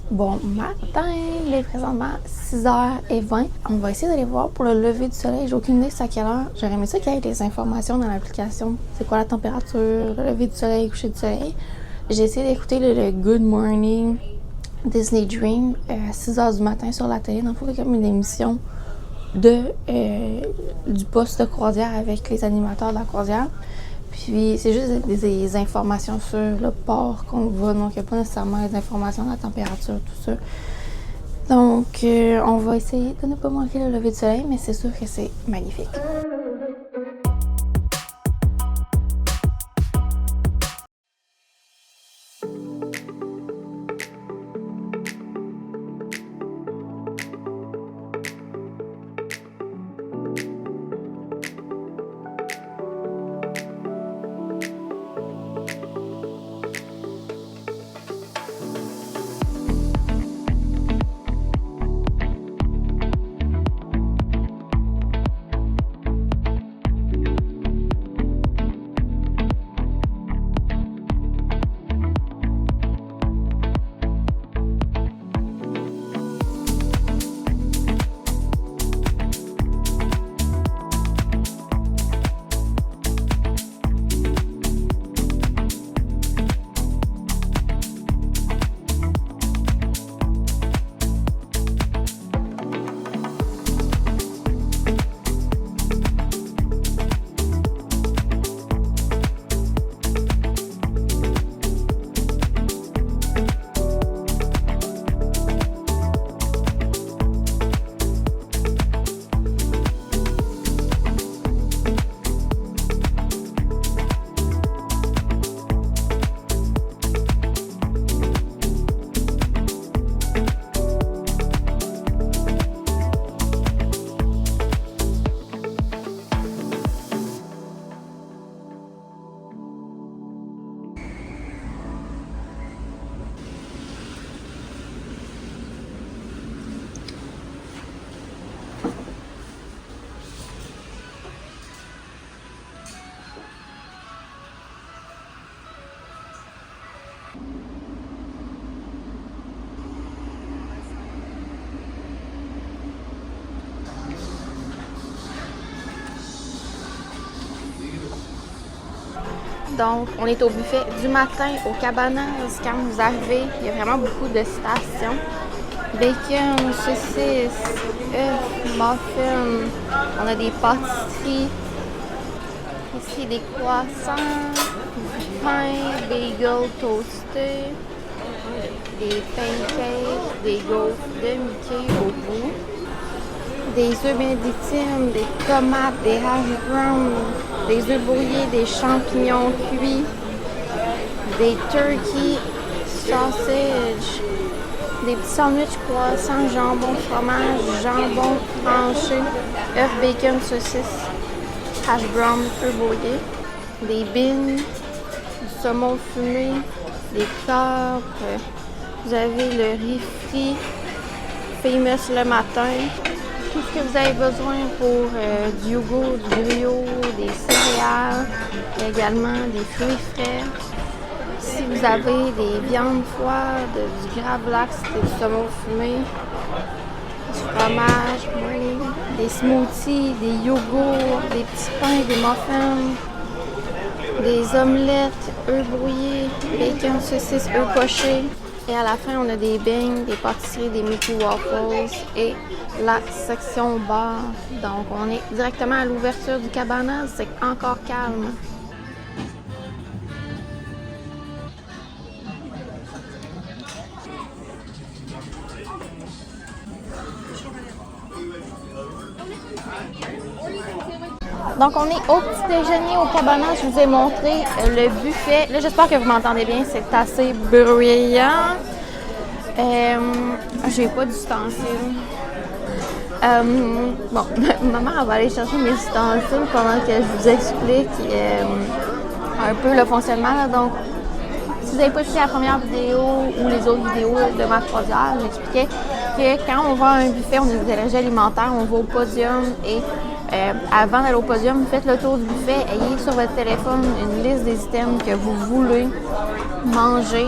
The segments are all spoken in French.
Bon matin, il est présentement 6h20. On va essayer d'aller voir pour le lever du soleil. J'ai aucune idée c'est à quelle heure. J'aurais aimé ça qu'il y ait des informations dans l'application. C'est quoi la température, le lever du soleil, le coucher du soleil. J'ai essayé d'écouter le Good Morning Disney Dream à 6h du matin sur la télé. Donc, il y a comme une émission du poste de croisière avec les animateurs de la croisière. Puis c'est juste des informations sur le port qu'on va, donc il n'y a pas nécessairement les informations de la température, tout ça. Donc on va essayer de ne pas manquer le lever du soleil, mais c'est sûr que c'est magnifique. Donc, on est au buffet du matin au Cabanas. Quand vous arrivez, il y a vraiment beaucoup de stations. Bacon, saucisses, œufs, muffins. On a des pâtisseries. Ici, des croissants, du pain, bagel toasté, des pancakes, des gaufres de Mickey au bout, des œufs bénédictines, des tomates, des hash browns, des œufs brouillés, des champignons cuits, des turkey sausage, des petits sandwichs croissants, jambon, fromage, jambon tranché, œufs, bacon, saucisses, hash brown, œufs brouillés, des beans, du saumon fumé, des carpes, vous avez le riz frit, famous le matin. Tout ce que vous avez besoin pour du yogourt, du griot, des céréales, également des fruits frais. Si vous avez des viandes froides, du gravlax, du saumon fumé, du fromage, des smoothies, des yogourts, des petits pains, des muffins, des omelettes, œufs brouillés, bacon, saucisses, œufs pochés. Et à la fin, on a des beignes, des pâtisseries, des Mickey Waffles et la section bar. Donc, on est directement à l'ouverture du Cabanas. C'est encore calme. Donc, on est au petit déjeuner au Cabanas. Je vous ai montré le buffet. Là, j'espère que vous m'entendez bien. C'est assez bruyant. J'ai pas d'ustensiles. Bon, maman elle va aller chercher mes ustensiles pendant que je vous explique un peu le fonctionnement. Là. Donc, si vous n'avez pas écouté la première vidéo ou les autres vidéos de ma croisière, j'expliquais que quand on va à un buffet, on a des allergies alimentaires, on va au podium et avant d'aller au podium, faites le tour du buffet, ayez sur votre téléphone une liste des items que vous voulez manger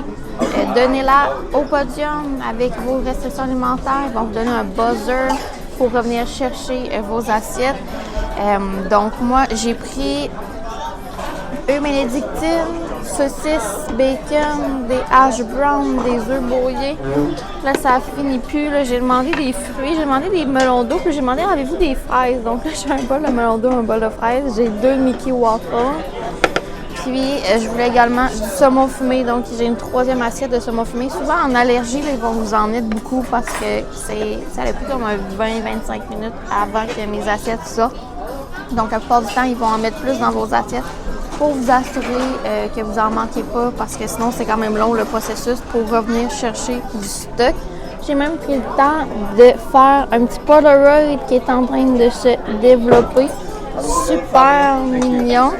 Donnez-la au podium avec vos restrictions alimentaires. Ils vont vous donner un buzzer pour revenir chercher vos assiettes. Donc moi, j'ai pris œufs bénédictines, saucisses, bacon, des hash browns, des œufs brouillés. Là, ça finit plus. Là, j'ai demandé des fruits, j'ai demandé des melons d'eau, puis j'ai demandé avez-vous des fraises. Donc là, j'ai un bol de melons d'eau, un bol de fraises. J'ai 2 Mickey waffles. Puis, je voulais également du saumon fumé. Donc, j'ai une 3e assiette de saumon fumé. Souvent, en allergie, là, ils vont vous en mettre beaucoup parce que ça a pris comme 20-25 minutes avant que mes assiettes sortent. Donc, la plupart du temps, ils vont en mettre plus dans vos assiettes pour vous assurer que vous n'en manquez pas parce que sinon, c'est quand même long le processus pour revenir chercher du stock. J'ai même pris le temps de faire un petit Polaroid qui est en train de se développer. Super mignon.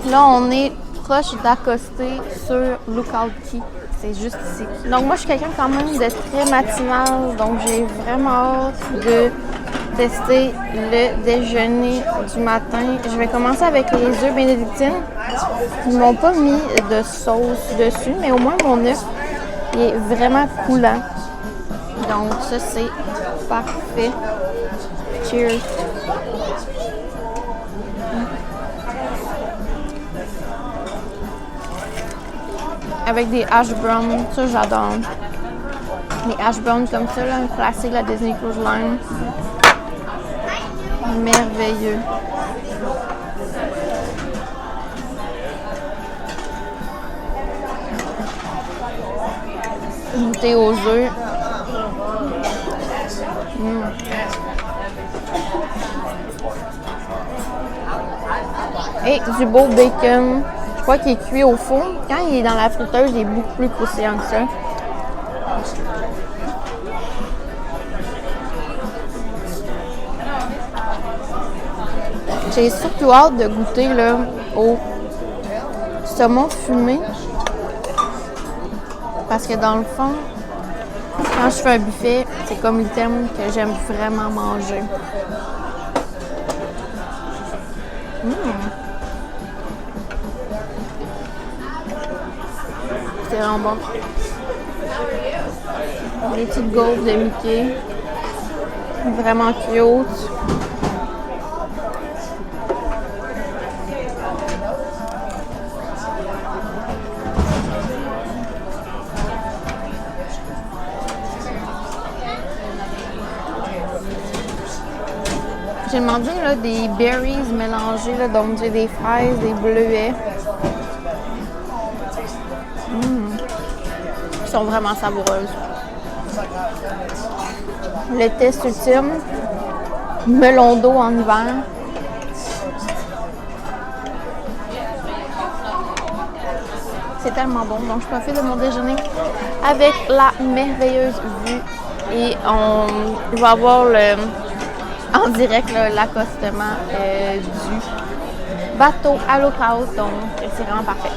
Là, on est proche d'accoster sur Lookout Key. C'est juste ici. Donc, moi, je suis quelqu'un quand même de très matinal. Donc, j'ai vraiment hâte de tester le déjeuner du matin. Je vais commencer avec les œufs bénédictines. Ils m'ont pas mis de sauce dessus, mais au moins, mon œuf il est vraiment coulant. Donc, ça, c'est parfait. Cheers! Avec des hash browns, ça j'adore. Les hash browns comme ça, là, un classique de la Disney Cruise Line. Merveilleux. Goûter aux œufs. Et du beau bacon. Je crois qu'il est cuit au four. Quand il est dans la friteuse, il est beaucoup plus croustillant que ça. J'ai surtout hâte de goûter là, au saumon fumé. Parce que dans le fond, quand je fais un buffet, c'est comme l'item que j'aime vraiment manger. C'est vraiment bon. Les petites gaufres de Mickey. Vraiment cute. J'ai demandé là, des berries mélangées, là, donc j'ai des fraises, des bleuets. Ils sont vraiment savoureuses. Le test ultime, melon d'eau en hiver. C'est tellement bon. Donc, je profite de mon déjeuner avec la merveilleuse vue. Et on va avoir en direct l'accostement du bateau à Lookout. Donc, c'est vraiment parfait.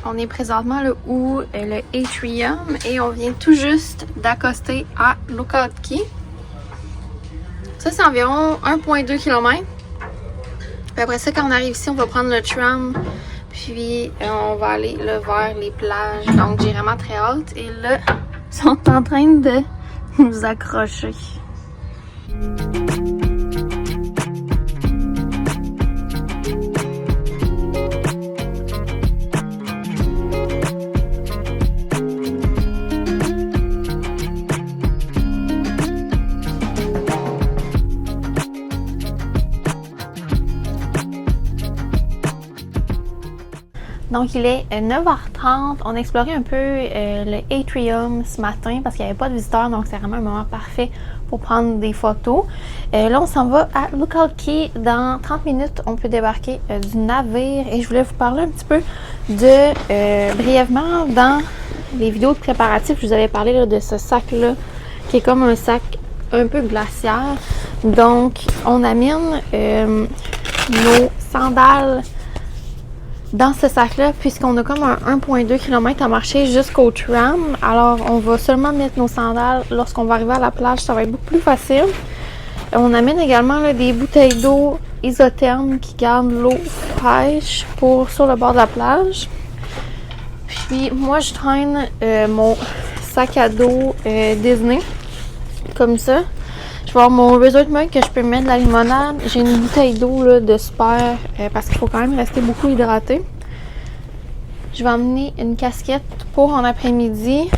On est présentement là où le Atrium et on vient tout juste d'accoster à Lookout Key. Ça, c'est environ 1,2 km. Puis après ça, quand on arrive ici, on va prendre le tram. Puis on va aller là, vers les plages. Donc j'ai vraiment très hâte. Et là, ils sont en train de nous accrocher. Donc, il est 9h30. On a exploré un peu le Atrium ce matin parce qu'il n'y avait pas de visiteurs. Donc, c'est vraiment un moment parfait pour prendre des photos. Là, on s'en va à Lookout Cay. Dans 30 minutes, on peut débarquer du navire. Et je voulais vous parler un petit peu de, brièvement, dans les vidéos de préparatifs, je vous avais parlé là, de ce sac-là, qui est comme un sac un peu glaciaire. Donc, on amène nos sandales dans ce sac-là, puisqu'on a comme un 1,2 km à marcher jusqu'au tram. Alors, on va seulement mettre nos sandales lorsqu'on va arriver à la plage. Ça va être beaucoup plus facile. On amène également là, des bouteilles d'eau isothermes qui gardent l'eau fraîche pour sur le bord de la plage. Puis, moi, je traîne mon sac à dos Disney, comme ça. Je vais avoir mon resort mug que je peux mettre de la limonade. J'ai une bouteille d'eau de super parce qu'il faut quand même rester beaucoup hydraté. Je vais emmener une casquette pour en après-midi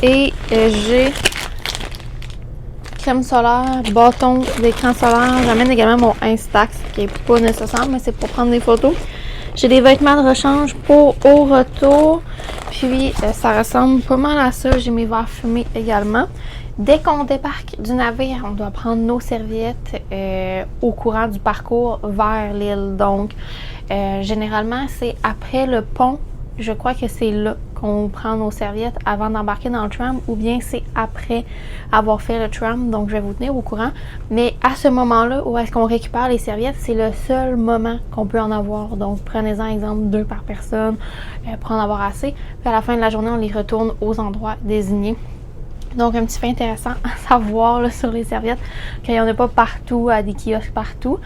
et j'ai crème solaire, bâton d'écran solaire. J'amène également mon Instax qui est pas nécessaire mais c'est pour prendre des photos. J'ai des vêtements de rechange pour au retour. Puis ça ressemble pas mal à ça. J'ai mes verres fumés également. Dès qu'on débarque du navire, on doit prendre nos serviettes au courant du parcours vers l'île. Donc, généralement, c'est après le pont. Je crois que c'est là qu'on prend nos serviettes avant d'embarquer dans le tram ou bien c'est après avoir fait le tram. Donc, je vais vous tenir au courant. Mais à ce moment-là, où est-ce qu'on récupère les serviettes, c'est le seul moment qu'on peut en avoir. Donc, prenez-en exemple 2 par personne pour en avoir assez. Puis à la fin de la journée, on les retourne aux endroits désignés. Donc, un petit fait intéressant à savoir là, sur les serviettes, qu'il n'y en a pas partout, à des kiosques partout.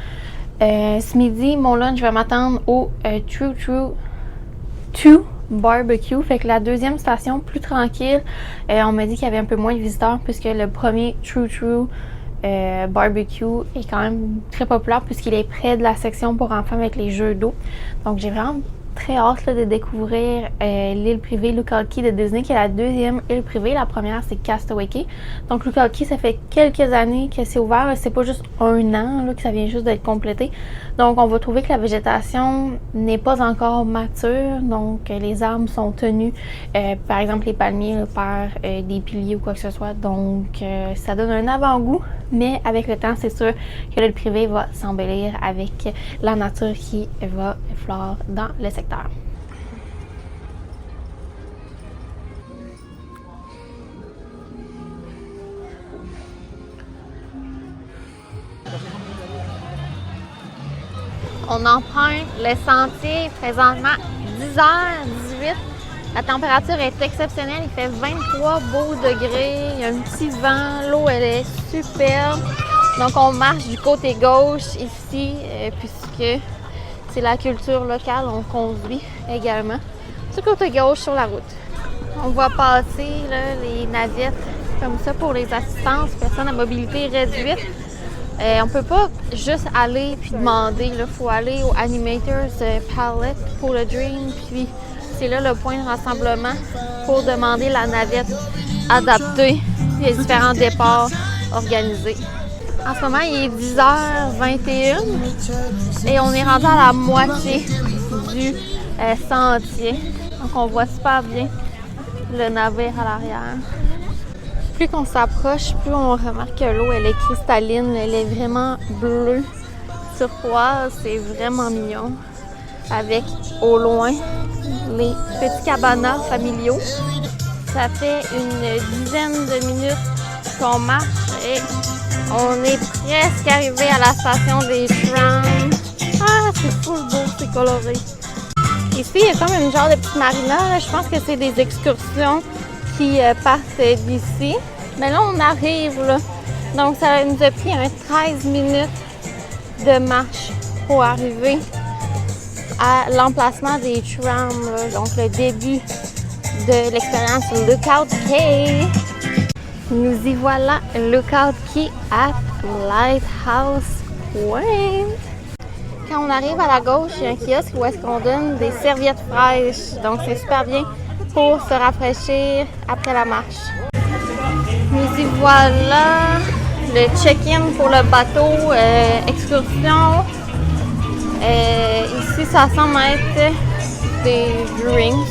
Ce midi, mon lunch va m'attendre au True 2 Barbecue. Fait que la deuxième station, plus tranquille. On m'a dit qu'il y avait un peu moins de visiteurs puisque le premier True Barbecue est quand même très populaire puisqu'il est près de la section pour enfants avec les jeux d'eau. Donc, j'ai vraiment très hâte là, de découvrir l'île privée Lookout Cay de Disney, qui est la deuxième île privée. La première, c'est Castaway Cay. Donc, Lookout Cay, ça fait quelques années que c'est ouvert. C'est pas juste un an là, que ça vient juste d'être complété. Donc, on va trouver que la végétation n'est pas encore mature. Donc, les arbres sont tenus, par exemple, les palmiers là, par des piliers ou quoi que ce soit. Donc, ça donne un avant-goût. Mais avec le temps, c'est sûr que l'île privée va s'embellir avec la nature qui va flore dans le secteur. On emprunte le sentier présentement 10h18. La température est exceptionnelle, il fait 23 beaux degrés, il y a un petit vent, l'eau elle est superbe. Donc on marche du côté gauche ici, puisque c'est la culture locale, on conduit également. Du côté gauche sur la route. On voit passer là, les navettes comme ça pour les assistances, personnes à mobilité réduite. On peut pas juste aller puis demander, il faut aller au Animators Palette pour le Dream, puis c'est là le point de rassemblement pour demander la navette adaptée, puis les différents départs organisés. En ce moment, il est 10h21 et on est rendu à la moitié du sentier. Donc on voit super bien le navire à l'arrière. Plus qu'on s'approche, plus on remarque que l'eau elle est cristalline, elle est vraiment bleue, turquoise, c'est vraiment mignon. Avec au loin les petits cabanas familiaux. Ça fait une dizaine de minutes qu'on marche et on est presque arrivé à la station des trams. Ah, c'est full beau, c'est coloré. Ici, il y a comme une genre de petite marina. Là. Je pense que c'est des excursions qui partent d'ici. Mais là, on arrive. Là. Donc, ça nous a pris 13 minutes de marche pour arriver à l'emplacement des trams. Là. Donc, le début de l'expérience Lookout Cay. Nous y voilà, Lookout Cay at Lighthouse Point. Quand on arrive à la gauche, il y a un kiosque où est-ce qu'on donne des serviettes fraîches. Donc, c'est super bien pour se rafraîchir après la marche. Nous y voilà, le check-in pour le bateau excursion. Ici, ça semble être des drinks.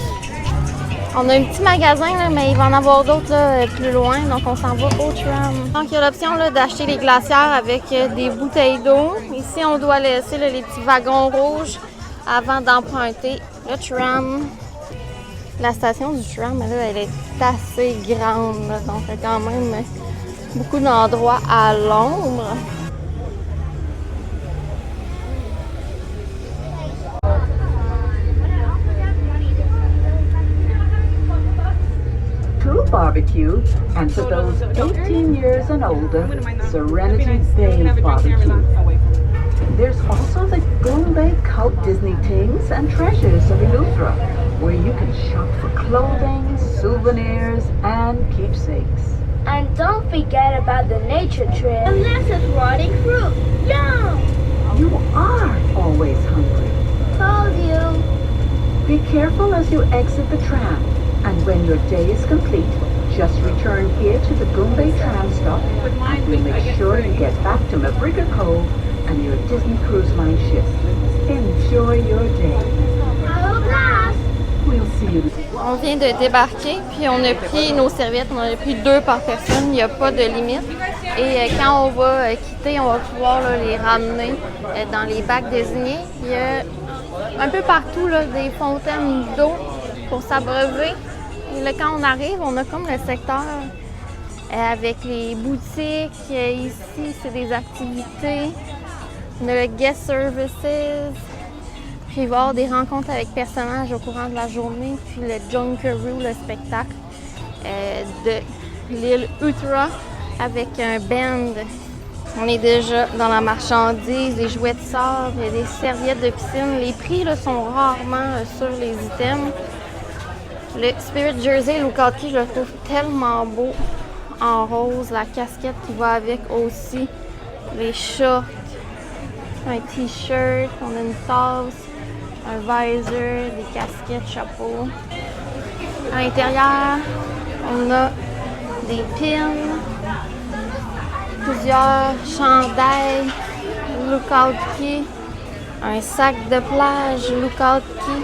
On a un petit magasin, là, mais il va en avoir d'autres là, plus loin, donc on s'en va au tram. Donc il y a l'option d'acheter les glacières avec des bouteilles d'eau. Ici, on doit laisser là, les petits wagons rouges avant d'emprunter le tram. La station du tram, là, elle est assez grande, là, donc il y a quand même beaucoup d'endroits à l'ombre. Barbecue, and for those 18 years and older, Serenity Bay Barbecue. There's also the Goombay Cult Disney Things and Treasures of Eleuthera, where you can shop for clothing, souvenirs, and keepsakes. And don't forget about the nature trail. And lots of rotting fruit. Yum! You are always hungry. Told you. Be careful as you exit the tram. And when your day is complete, just return here to the Goombay tram stop and we'll make sure you get back to McGregor Cove and your Disney Cruise Line ship. Enjoy your day. Have a blast! We'll see you. On vient de débarquer, puis on a pris nos serviettes, on en a pris 2 par personne, il n'y a pas de limite. Et quand on va quitter, on va pouvoir là, les ramener dans les bacs désignés. Il y a un peu partout là, des fontaines d'eau pour s'abreuver. Et là, quand on arrive, on a comme le secteur avec les boutiques. Ici, c'est des activités. On a le guest services. Puis il va y avoir des rencontres avec personnages au courant de la journée. Puis le Junkaroo, le spectacle de l'île Eleuthera avec un band. On est déjà dans la marchandise, des jouets de sable, il y a des serviettes de piscine. Les prix là, sont rarement sur les items. Le Spirit Jersey Lookout Key, je le trouve tellement beau en rose. La casquette qui va avec aussi. Les shorts, un t-shirt, on a une tasse, un visor, des casquettes, chapeaux. À l'intérieur, on a des pins, plusieurs chandails, Lookout Key, un sac de plage, Lookout Key.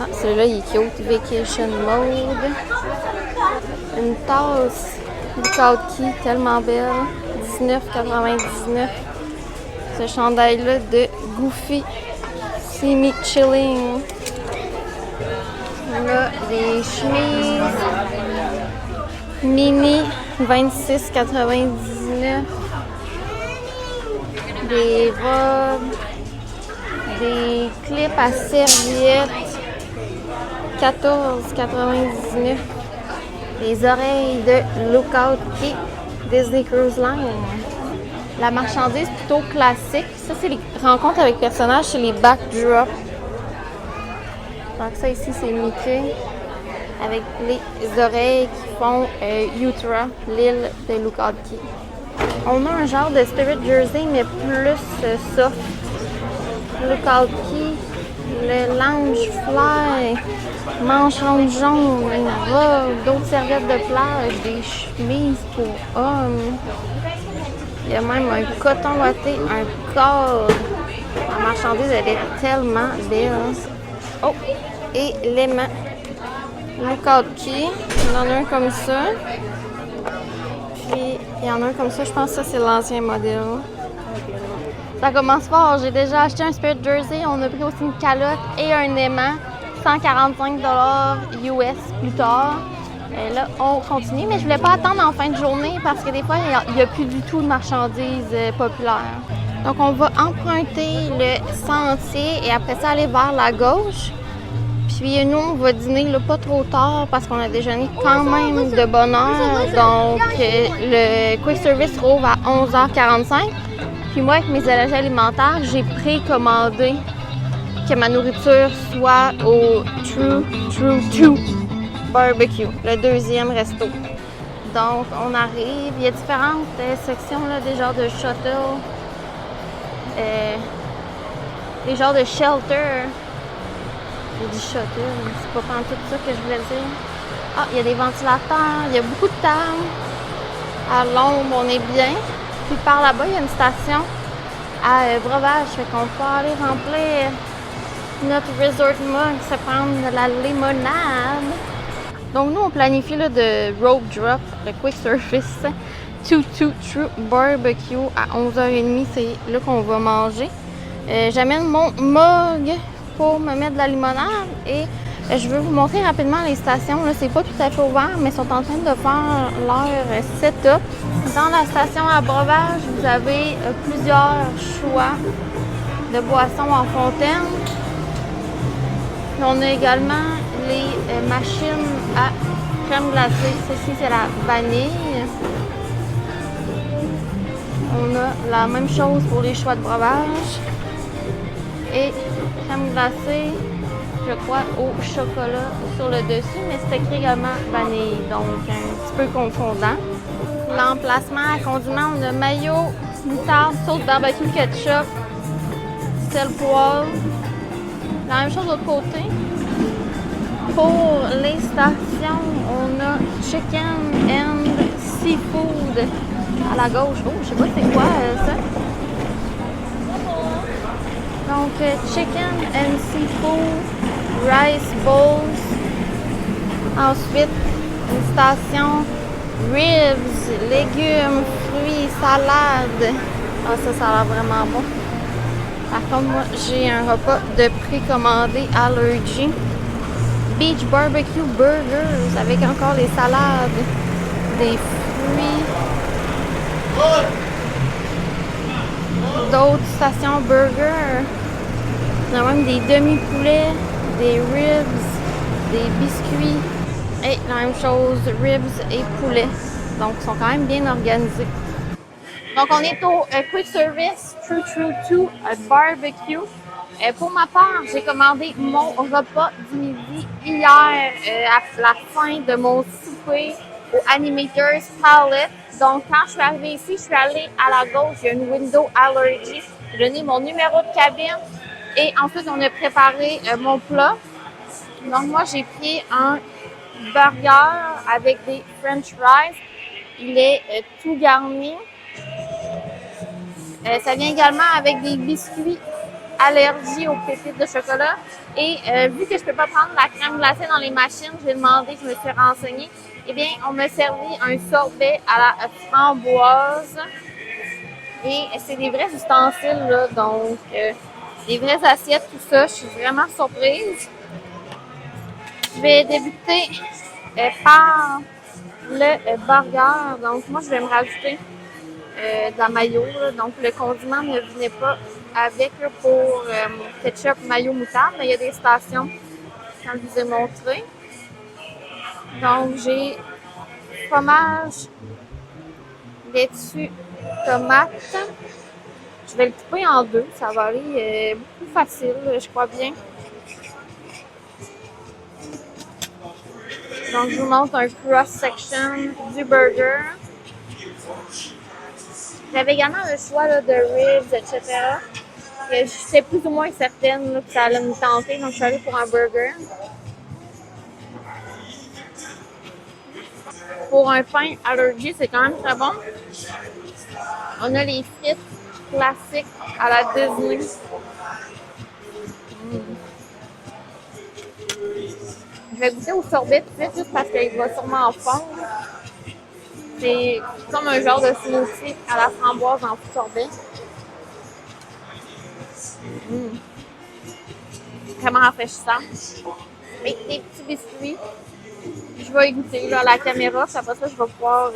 Ah, celui-là, il est cute. Vacation Mode. Une tasse Lookout Key, tellement belle. $19,99. Ce chandail-là de Goofy Semi Chilling. Là, des chemises mini, $26,99. Des robes. Des clips à serviettes. $14,99. Les oreilles de Lookout Key Disney Cruise Line. La marchandise plutôt classique. Ça, c'est les rencontres avec personnages, c'est les backdrops. Donc ça ici, c'est Mickey avec les oreilles qui font Eleuthera, l'île de Lookout Key. On a un genre de Spirit Jersey, mais plus soft. Lookout Key, le Lounge Fly, manches longues jaunes, une robe, d'autres serviettes de plage, des chemises pour hommes. Il y a même un coton ouaté, un corps. La marchandise, elle est tellement belle. Oh! Et l'aimant. Lookout Key. Il y en a un comme ça. Puis, il y en a un comme ça. Je pense que ça, c'est l'ancien modèle. Ça commence fort. J'ai déjà acheté un Spirit Jersey. On a pris aussi une calotte et un aimant. $145 US plus tard. Et là, on continue. Mais je voulais pas attendre en fin de journée parce que des fois, il n'y a plus du tout de marchandises populaires. Donc, on va emprunter le sentier et après ça, aller vers la gauche. Puis nous, on va dîner là, pas trop tard parce qu'on a déjeuné quand même de bonne heure. Donc, le quick service rouvre à 11h45. Puis moi, avec mes allergies alimentaires, j'ai précommandé que ma nourriture soit au True Barbecue, le deuxième resto. Donc, on arrive. Il y a différentes sections, là, des genres de shuttle, des genres de shelter. J'ai dit shuttle, mais c'est pas tout ça que je voulais dire. Ah, il y a des ventilateurs, il y a beaucoup de tables. À l'ombre, on est bien. Puis par là-bas, il y a une station à breuvage. Fait qu'on peut aller remplir notre resort mug, se prendre de la limonade. Donc nous, on planifie là, de rope drop, le quick service, Toot True Barbecue à 11h30. C'est là qu'on va manger. J'amène mon mug pour me mettre de la limonade et je veux vous montrer rapidement les stations. Là, c'est pas tout à fait ouvert, mais ils sont en train de faire leur setup. Dans la station à breuvage, vous avez plusieurs choix de boissons en fontaine. On a également les machines à crème glacée. Ceci, c'est la vanille. On a la même chose pour les choix de breuvage. Et crème glacée, je crois, au chocolat sur le dessus, mais c'est écrit également vanille, donc un petit peu confondant. L'emplacement à condiments, on a mayo, moutarde, sauce barbecue, ketchup, sel, poivre. La même chose de l'autre côté. Pour les stations, on a chicken and seafood à la gauche. Oh, je sais pas c'est quoi ça. Donc, chicken and seafood, rice bowls. Ensuite, une station ribs, légumes, fruits, salades. Ah, ça a l'air vraiment bon. Par contre, moi, j'ai un repas de précommandé allergy. Beach barbecue burgers avec encore les salades, des fruits. D'autres stations burgers. On a même des demi-poulets, des ribs, des biscuits. Et la même chose, ribs et poulets. Donc, ils sont quand même bien organisés. Donc, on est au Quick Service True 2 Barbecue. Pour ma part, j'ai commandé mon repas du midi hier à la fin de mon souper au Animators Palette. Donc, quand je suis arrivée ici, je suis allée à la gauche, il y a une window allergy. J'ai donné mon numéro de cabine et ensuite, on a préparé mon plat. Donc, moi, j'ai pris un burger avec des French fries. Il est tout garni. Ça vient également avec des biscuits allergie aux pépites de chocolat. Et vu que je peux pas prendre la crème glacée dans les machines, j'ai demandé, je me suis renseignée. Eh bien, on m'a servi un sorbet à la framboise. Et c'est des vrais ustensiles, là, donc des vraies assiettes, tout ça. Je suis vraiment surprise. Je vais débuter par le burger. Donc, moi, je vais me rajouter de la mayo. Là. Donc, le condiment ne venait pas avec là, pour ketchup, mayo, moutarde. Mais il y a des stations, comme je vous ai montré. Donc, j'ai fromage, laitue, tomate. Je vais le couper en deux. Ça va aller beaucoup facile, je crois bien. Donc, je vous montre un cross-section du burger. J'avais également le choix là, de ribs, etc. Et j'étais plus ou moins certaine là, que ça allait me tenter, donc je suis allée pour un burger. Pour un pain allergy, c'est quand même très bon. On a les frites classiques à la Disney. Je vais goûter au sorbet tout de suite, juste parce qu'il va sûrement en fondre. C'est comme un genre de smoothie à la framboise en sorbet. Vraiment rafraîchissant. Et des petits biscuits. Je vais y goûter là, à la caméra, puis après ça, je vais pouvoir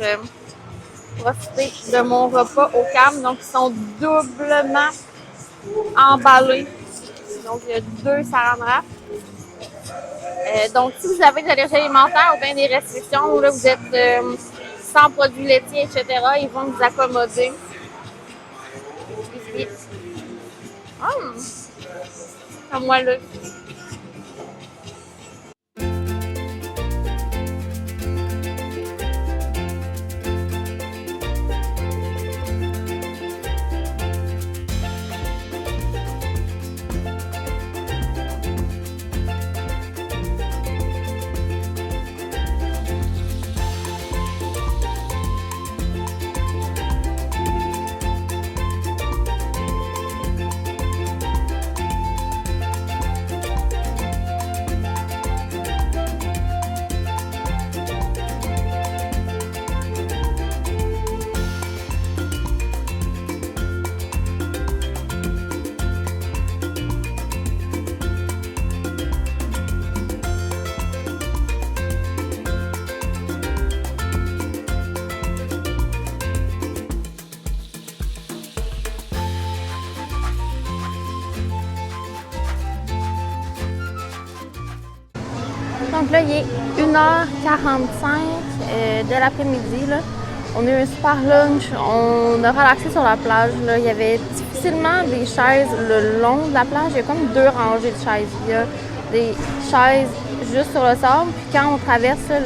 profiter de mon repas au calme. Donc, ils sont doublement emballés. Donc, il y a 2 saran wrap. Donc, si vous avez de l'allergie alimentaire ou bien des restrictions, ou là, vous êtes sans produits laitiers, etc., ils vont vous accommoder. Comme moi, là. Donc là, il est 1h45 de l'après-midi. On a eu un super lunch, on a relaxé sur la plage. Là. Il y avait difficilement des chaises le long de la plage. Il y a comme 2 rangées de chaises. Il y a des chaises juste sur le sable, puis quand on traverse là,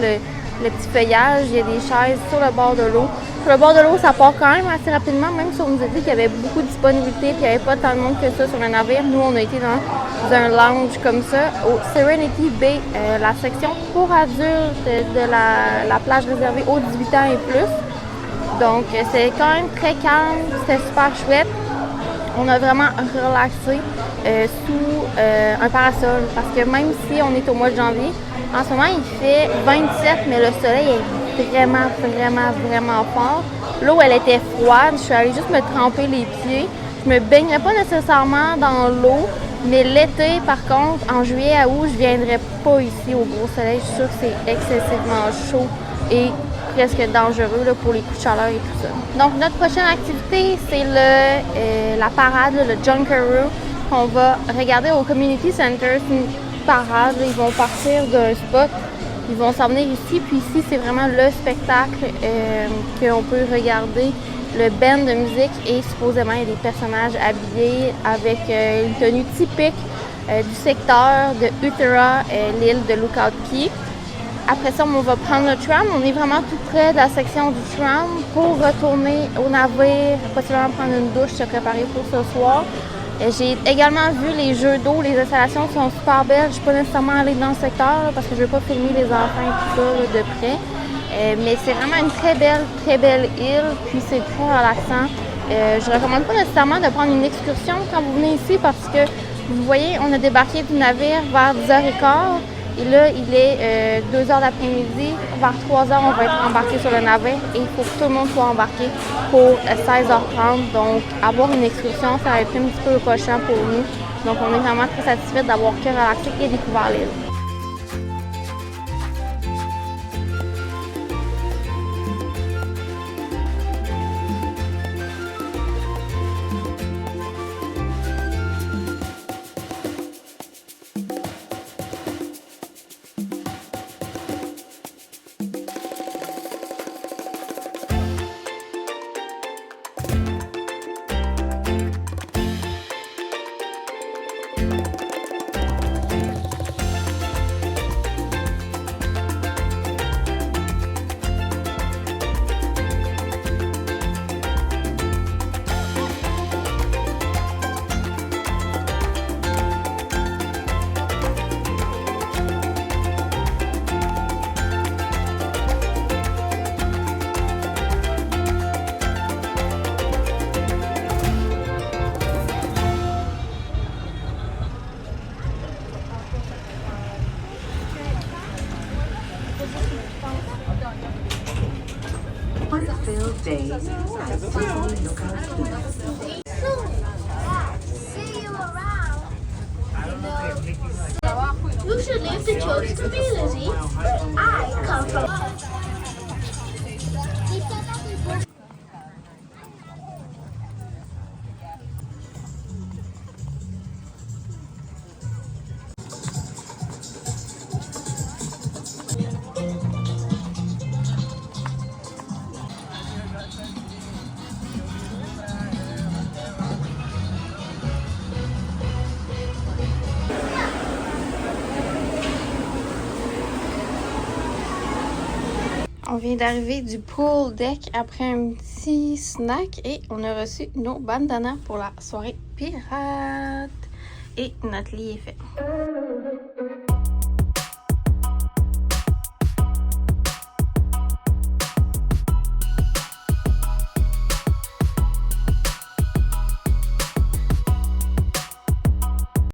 le petit feuillage, il y a des chaises sur le bord de l'eau. Sur le bord de l'eau, ça part quand même assez rapidement, même si on nous a dit qu'il y avait beaucoup de disponibilité et qu'il n'y avait pas tant de monde que ça sur le navire. Nous, on a été dans un lounge comme ça, au Serenity Bay, la section pour adultes de la plage réservée aux 18 ans et plus. Donc, c'est quand même très calme, c'était super chouette. On a vraiment relaxé sous un parasol parce que même si on est au mois de janvier, en ce moment il fait 27, mais le soleil est vraiment fort. L'eau, elle était froide, je suis allée juste me tremper les pieds. Je me baignerais pas nécessairement dans l'eau, mais l'été, par contre, en juillet à août, je viendrais pas ici au gros soleil. Je suis sûre que c'est excessivement chaud et presque dangereux là, pour les coups de chaleur et tout ça. Donc notre prochaine activité, c'est la parade, le Junkaroo, qu'on va regarder au Community Center. C'est une parade, là, ils vont partir d'un spot, ils vont s'en venir ici, puis ici c'est vraiment le spectacle qu'on peut regarder. Le band de musique et supposément il y a des personnages habillés avec une tenue typique du secteur de Uttara, l'île de Lookout Key. Après ça, on va prendre le tram. On est vraiment tout près de la section du tram pour retourner au navire, possiblement prendre une douche, se préparer pour ce soir. J'ai également vu les jeux d'eau, les installations sont super belles. Je ne suis pas nécessairement allée dans le secteur là, parce que je ne veux pas filmer les enfants et tout ça là, de près. Mais c'est vraiment une très belle île, puis c'est très relaxant. Je ne recommande pas nécessairement de prendre une excursion quand vous venez ici parce que vous voyez, on a débarqué du navire vers 10h15. Et là, il est 2h d'après-midi. Vers 3h, on va être embarqué sur le navire et il faut que tout le monde soit embarqué pour 16h30. Donc, avoir une excursion, ça va être un petit peu cochant pour nous. Donc, on est vraiment très satisfait d'avoir que relaxé et découvert l'île. Fun-filled days at Disney Lookout Key. See you around. You should leave the church to me, Lizzie. I come from... On vient d'arriver du pool deck après un petit snack et on a reçu nos bandanas pour la soirée pirate. Et notre lit est fait.